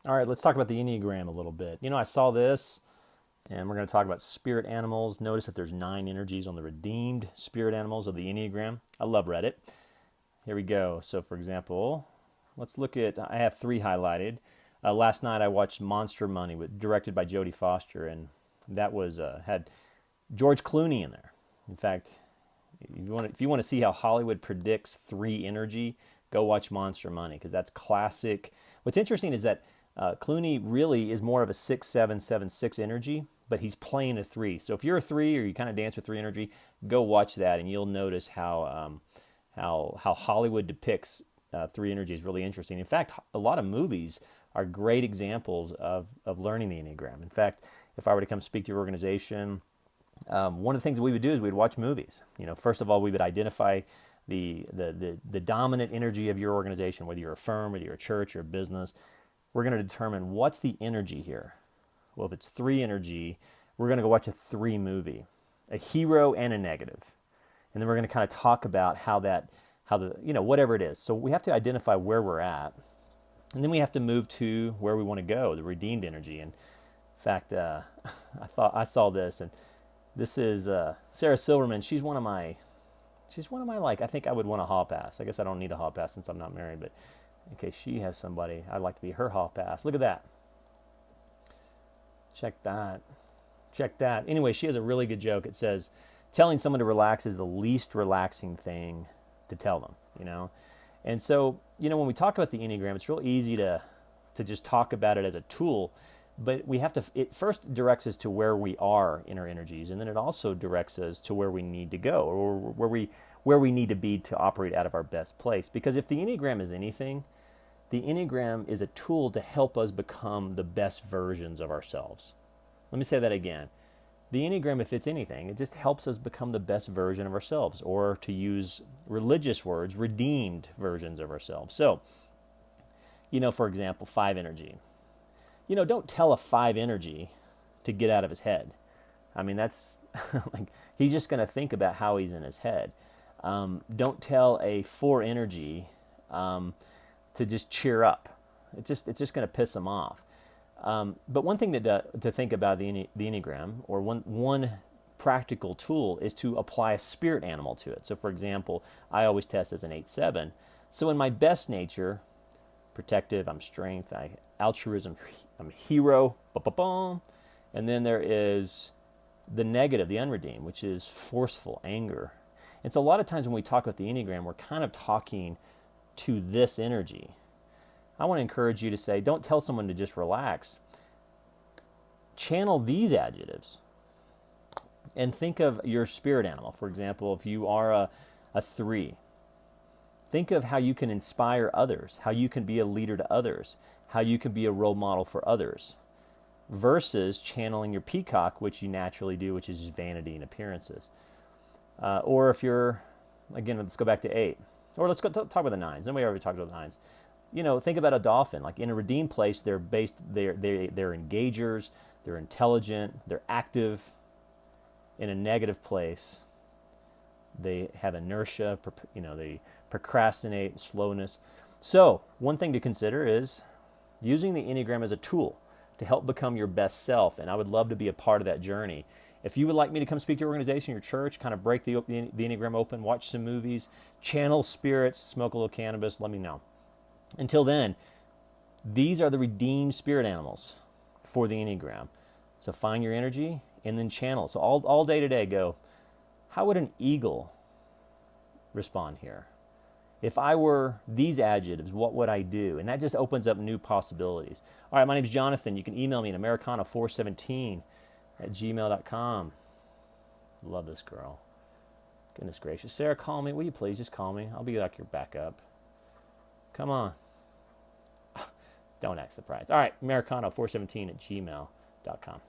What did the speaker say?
All right, let's talk about the Enneagram a little bit. I saw this, and we're going to talk about spirit animals. Notice that there's 9 energies on the redeemed spirit animals of the Enneagram. I love Reddit. Here we go. So, for example, let's look at, I have 3 highlighted. Last night I watched Monster Money, directed by Jodie Foster, and that was had George Clooney in there. In fact, if you want to see how Hollywood predicts 3 energy, go watch Monster Money because that's classic. What's interesting is that Clooney really is more of a 6-7-7-6 energy, but he's playing a 3. So if you're a 3 or you kind of dance with 3 energy, go watch that and you'll notice how Hollywood depicts 3 energy is really interesting. In fact, a lot of movies are great examples of learning the Enneagram. In fact, if I were to come speak to your organization, one of the things that we would do is we'd watch movies. First of all, we would identify the dominant energy of your organization, whether you're a firm, whether you're a church or a business. We're going to determine what's the energy here. Well, if it's 3 energy, we're going to go watch a 3 movie, a hero and a negative. And then we're going to kind of talk about whatever it is. So we have to identify where we're at. And then we have to move to where we want to go, the redeemed energy. And in fact, I saw this, and this is Sarah Silverman. She's one of my I think I would want a hall pass. I guess I don't need a hall pass since I'm not married, but in case she has somebody, I'd like to be her hall pass. Look at that. Check that. Check that. Anyway, she has a really good joke. It says, telling someone to relax is the least relaxing thing to tell them. And so, when we talk about the Enneagram, it's real easy to just talk about it as a tool, but it first directs us to where we are in our energies, and then it also directs us to where we need to go, or where we need to be to operate out of our best place. Because if the Enneagram is anything, the Enneagram is a tool to help us become the best versions of ourselves. Let me say that again. The Enneagram, if it's anything, it just helps us become the best version of ourselves, or to use religious words, redeemed versions of ourselves. So, for example, 5 energy. Don't tell a 5 energy to get out of his head. I mean, that's like, he's just going to think about how he's in his head. Don't tell a 4 energy to just cheer up. It's just going to piss him off. But one thing to think about the Enneagram, or one practical tool, is to apply a spirit animal to it. So, for example, I always test as an 8-7. So in my best nature, protective, I'm strength, altruism, I'm hero, and then there is the negative, the unredeemed, which is forceful, anger. And so a lot of times when we talk about the Enneagram, we're kind of talking to this energy. I want to encourage you to say, don't tell someone to just relax. Channel these adjectives and think of your spirit animal. For example, if you are a 3, think of how you can inspire others, how you can be a leader to others, how you can be a role model for others, versus channeling your peacock, which you naturally do, which is just vanity and appearances. Or if you're, again, let's go back to 8. Or let's go talk about the 9s. Then we already talked about the 9s. Think about a dolphin. Like in a redeemed place, they're engagers, they're intelligent, they're active. In a negative place, they have inertia, they procrastinate, slowness. So one thing to consider is using the Enneagram as a tool to help become your best self, and I would love to be a part of that journey. If you would like me to come speak to your organization, your church, kind of break the Enneagram open, watch some movies, channel spirits, smoke a little cannabis, let me know. Until then, these are the redeemed spirit animals for the Enneagram. So find your energy and then channel. So all day today, go, how would an eagle respond here? If I were these adjectives, what would I do? And that just opens up new possibilities. All right, my name's Jonathan. You can email me at americano417@gmail.com. Love this girl. Goodness gracious. Sarah, call me. Will you please just call me? I'll be like your backup. Come on. Don't act surprised. All right, americano417@gmail.com.